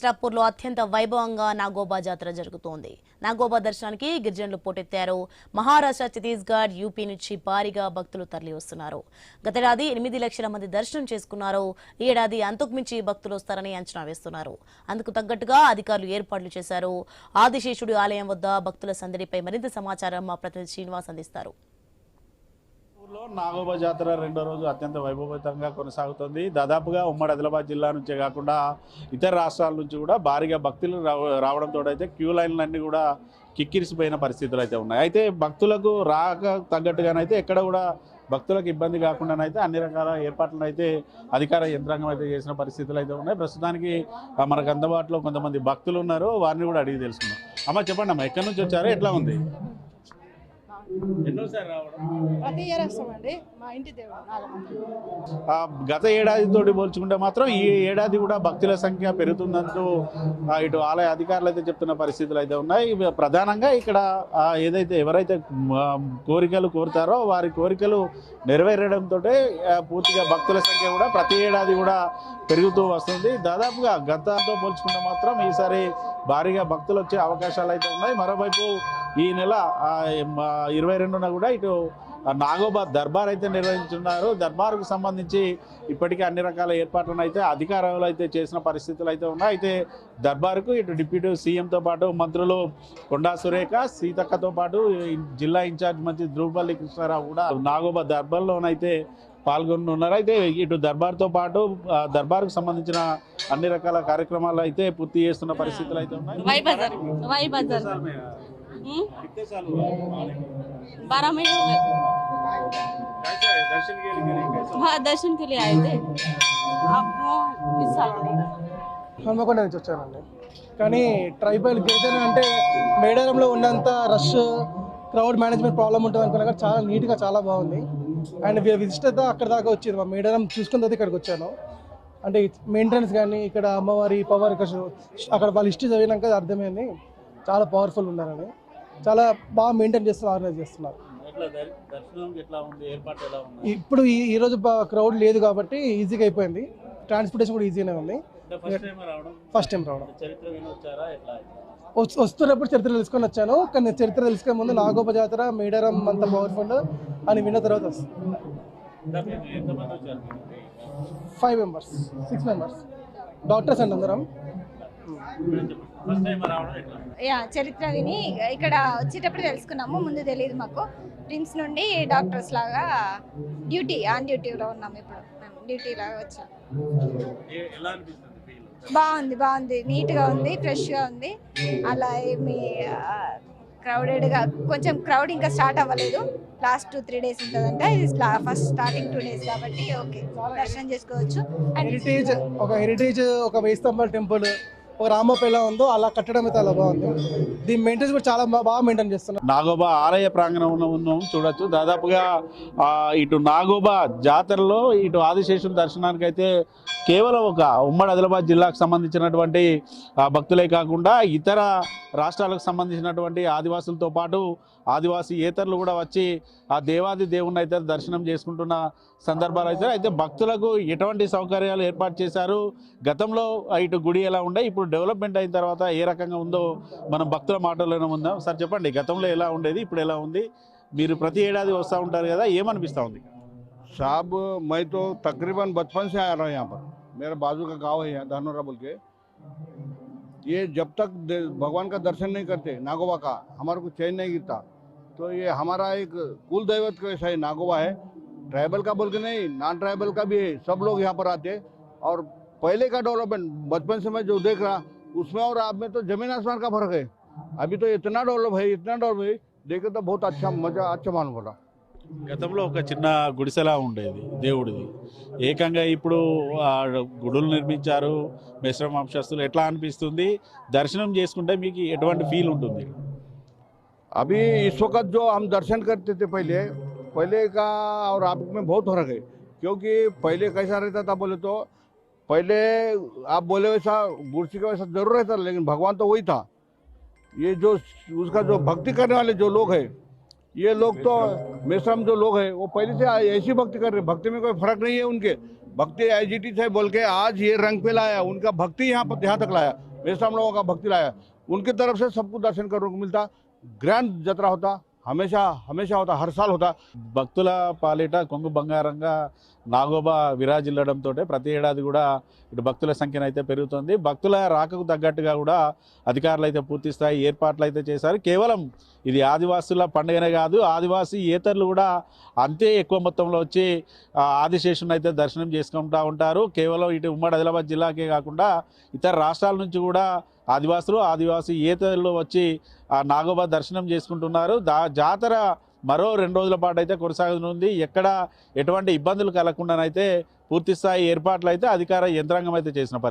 చిత్రాపూర్లో అత్యంత వైభవంగా నాగోబా జాతర జరుగుతోంది. నాగోబా దర్శనానికి గిరిజనులు పోటెత్తారు. మహారాష్ట్ర, ఛత్తీస్గఢ్, యూపీ నుంచి భారీగా భక్తులు తరలి వస్తున్నారు. గతేడాది 8 లక్షల మంది దర్శనం చేసుకున్నారు. ఈ ఏడాది అంతకుమించి భక్తులు వస్తారని అంచనా వేస్తున్నారు. అందుకు తగ్గట్టుగా అధికారులు ఏర్పాట్లు చేశారు. ఆదిశేషుడి ఆలయం వద్ద భక్తుల సందడిపై మరింత సమాచారం మా ప్రతినిధి శ్రీనివాస్ అందిస్తారు. నాగోబా జాతర రెండో రోజు అత్యంత వైభవతంగా కొనసాగుతుంది. దాదాపుగా ఉమ్మడి ఆదిలాబాద్ జిల్లా నుంచే కాకుండా ఇతర రాష్ట్రాల నుంచి కూడా భారీగా భక్తులు రావడంతో అయితే క్యూ లైన్లన్నీ కూడా కిక్కిరిసిపోయిన పరిస్థితులు అయితే ఉన్నాయి. అయితే భక్తులకు రాక తగ్గట్టుగానైతే ఎక్కడ కూడా భక్తులకు ఇబ్బంది కాకుండానైతే అన్ని రకాల ఏర్పాట్లను అయితే అధికార యంత్రాంగం అయితే చేసిన పరిస్థితులు అయితే ఉన్నాయి. ప్రస్తుతానికి మనకు అందుబాటులో కొంతమంది భక్తులు ఉన్నారు, వారిని కూడా అడిగి తెలుసుకున్నాం. అమ్మ చెప్పండి అమ్మ, ఎక్కడి నుంచి వచ్చారో, ఎట్లా ఉంది? ప్రతి ఇయర్ వస్తామండి. మా ఇంటి దేవుడు గత ఏడాదితో పోల్చుకుంటే మాత్రం ఈ ఏడాది కూడా భక్తుల సంఖ్య పెరుగుతుందంటూ ఇటు ఆలయ అధికారులు అయితే చెప్తున్న పరిస్థితులు అయితే ఉన్నాయి. ప్రధానంగా ఇక్కడ ఏదైతే ఎవరైతే కోరికలు కోరుతారో వారి కోరికలు నెరవేరడంతో పూర్తిగా భక్తుల సంఖ్య కూడా ప్రతి ఏడాది కూడా పెరుగుతూ వస్తుంది. దాదాపుగా గతంతో పోల్చుకుంటే మాత్రం ఈసారి భారీగా భక్తులు వచ్చే అవకాశాలు అయితే ఉన్నాయి. మరోవైపు ఈ నెల 22న కూడా ఇటు నాగోబా దర్బార్ అయితే నిర్వహించున్నారు. దర్బార్కు సంబంధించి ఇప్పటికే అన్ని రకాల ఏర్పాట్లను అయితే అధికారులు అయితే చేసిన పరిస్థితులు అయితే ఉన్నాయి. అయితే దర్బార్కు ఇటు డిప్యూటీ సీఎంతో పాటు మంత్రులు కొండా సురేఖ, సీతక్కతో పాటు జిల్లా ఇన్ఛార్జ్ మంత్రి ధ్రువపల్లి కృష్ణారావు కూడా నాగోబా దర్బార్లోనైతే పాల్గొనున్నారు. అయితే ఇటు దర్బార్తో పాటు దర్బార్కు సంబంధించిన అన్ని రకాల కార్యక్రమాలు అయితే పూర్తి చేస్తున్న పరిస్థితులు అయితే ఉన్నాయి. 12 महीने हो गए। हाँ, दर्शन के लिए आए थे। आप इस साल హన్మకొండ నుంచి వచ్చానండి. కానీ ట్రైబల్ గిరిజన అంటే మేడారంలో ఉన్నంత రష్, క్రౌడ్ మేనేజ్మెంట్ ప్రాబ్లం ఉంటుంది అనుకున్నా కానీ చాలా నీట్గా చాలా బాగుంది. అండ్ విజిట్ అయితే అక్కడ దాకా వచ్చింది. మా మేడారం చూసుకున్న తర్వాత ఇక్కడికి వచ్చాను. అంటే మెయింటెనెన్స్ కానీ ఇక్కడ అమ్మవారి పవర్ అక్కడ వాళ్ళ హిస్టరీ చదివినాక అర్థమైంది చాలా పవర్ఫుల్ ఉన్నారని. చాలా బాగా మెయింటైన్ చేస్తున్నారు, ఆర్గనైజ్ చేస్తున్నారు. ఇప్పుడు ఈరోజు క్రౌడ్ లేదు కాబట్టి ఈజీగా అయిపోయింది. ట్రాన్స్పోర్టేషన్ కూడా ఈజీగానే ఉంది. ఫస్ట్ టైం రావడం. వస్తున్నప్పుడు చరిత్ర తెలుసుకొని వచ్చాను. కానీ చరిత్ర తెలుసుకునే ముందు నాగోబా జాతర మేడారం అంత పవర్ఫుల్ అని విన్న తర్వాత వస్తుంది. 5 మెంబర్స్ 6 మెంబర్స్ డాక్టర్స్ అండి అందరం. చరిత్ర విని ఇక్కడ వచ్చేటప్పుడు తెలుసుకున్నాము. ముందు తెలియదు మాకు. ప్రిన్స్ నుండి డాక్టర్స్ లాగా ఆన్ డ్యూటీలో ఉన్నాము. ఇప్పుడు మేము డ్యూటీ లాగా వచ్చాము. బాగుంది, నీట్గా ఉంది, ఫ్రెష్గా ఉంది. అలా ఏమి క్రౌడెడ్గా, కొంచెం క్రౌడ్ ఇంకా స్టార్ట్ అవ్వలేదు. లాస్ట్ 2-3 డేస్ ఉంటుందంట. ఇది ఫస్ట్ స్టార్టింగ్ 2 డేస్ కాబట్టి ఓకే, దర్శనం చేసుకోవచ్చు. హెరిటేజ్ ఒక వేయి స్తంభాల టెంపుల్, ఒక రామప్ప ఎలా ఉందో అలా కట్టడం అయితే అలా బాగుంది. దీని మెయింటెనెన్స్ కూడా చాలా బాగా మెయింటైన్ చేస్తున్నారు. నాగోబా ఆలయ ప్రాంగణంలో ఉన్నాం, చూడొచ్చు. దాదాపుగా ఇటు నాగోబా జాతరలో ఇటు ఆదిశేషుల దర్శనానికి అయితే కేవలం ఒక ఉమ్మడి ఆదిలాబాద్ జిల్లాకు సంబంధించినటువంటి భక్తులే కాకుండా ఇతర రాష్ట్రాలకు సంబంధించినటువంటి ఆదివాసులతో పాటు ఆదివాసీయేతరులు కూడా వచ్చి ఆ దేవాది దేవుణ్ణి అయితే దర్శనం చేసుకుంటున్న సందర్భాలు అయితే భక్తులకు ఎటువంటి సౌకర్యాలు ఏర్పాటు చేశారు, గతంలో ఇటు గుడి ఎలా ఉండే, ఇప్పుడు డెవలప్మెంట్ అయిన తర్వాత ఏ రకంగా ఉందో మనం భక్తుల మాటల్లోనే ఉందాం. సార్ చెప్పండి, గతంలో ఎలా ఉండేది, ఇప్పుడు ఎలా ఉంది? మీరు ప్రతి ఏడాది వస్తూ ఉంటారు కదా, ఏమనిపిస్తూ ఉంది? साहब मैं तो तकरीबन बचपन से आ रहा हूँ यहाँ पर. मेरा बाजू का गांव है यहाँ धानोरा बोल के. ये जब तक भगवान का दर्शन नहीं करते नागोबा का, हमारे को चैन नहीं गिरता. तो ये हमारा एक कुल दैवत का ऐसा ही नागोबा है. ट्राइबल का बोल के नहीं, नॉन ट्राइबल का भी है. सब लोग यहाँ पर आते. और पहले का डेवलपमेंट बचपन से मैं जो देख रहा उसमें और आप में तो जमीन आसमान का फर्क है. अभी तो इतना डेवलप है, देखे तो बहुत अच्छा मजा, अच्छा मालूम पड़ा. గతంలో ఒక చిన్న గుడిసెలా ఉండేది దేవుడిది, ఏకంగా ఇప్పుడు గుడులు నిర్మించారు, మిశ్రమ వంశస్థులు. ఎట్లా అనిపిస్తుంది దర్శనం చేసుకుంటే? మీకు ఎటువంటి ఫీల్ ఉంటుంది? अभी इस वक्त जो हम दर्शन करते थे पहले का और अब में बहुत फर्क है. क्योंकि पहले कैसा रहता था बोले तो, पहले आप बोले वैसा गुरसी का वैसा जरूर रहता, लेकिन भगवान तो वही था. ये जो उसका जो भक्ति करने वाले जो लोग हैं, ये लोग तो मेश्रम जो लोग हैं वो पहले से ऐसी भक्ति कर रहे. भक्ति में कोई फर्क नहीं है उनके. भक्ति एजिटी से बोल के आज ये रंग पे लाया, उनका भक्ति यहाँ तक लाया. मेसाम लोगों का भक्ति लाया, उनकी तरफ से सबको दर्शन करने को मिलता। ग्रैंड जत्रा होता, हमेशा हमेशा होता, हर साल होता। భక్తుల పాలిట కొంగు బంగారంగా నాగోబా విరాజిల్లడంతో ప్రతి ఏడాది కూడా ఇటు భక్తుల సంఖ్యను అయితే పెరుగుతుంది. భక్తుల రాకకు తగ్గట్టుగా కూడా అధికారులు అయితే పూర్తి స్థాయి ఏర్పాట్లు అయితే చేశారు. కేవలం ఇది ఆదివాసుల పండుగనే కాదు, ఆదివాసీ ఏతరులు కూడా అంతే ఎక్కువ మొత్తంలో వచ్చి ఆదిశేషుని అయితే దర్శనం చేసుకుంటూ ఉంటారు. కేవలం ఇటు ఉమ్మడి ఆదిలాబాద్ జిల్లాకే కాకుండా ఇతర రాష్ట్రాల నుంచి కూడా ఆదివాసీ ఏతరులు వచ్చి ఆ నాగోబా దర్శనం చేసుకుంటున్నారు. జాతర మరో 2 రోజుల పాటు అయితే కొనసాగనుంది. ఎక్కడ ఎటువంటి ఇబ్బందులు కలగకుండానైతే పూర్తి స్థాయి ఏర్పాట్లు అయితే అధికార యంత్రాంగం అయితే చేసిన పరిస్థితి.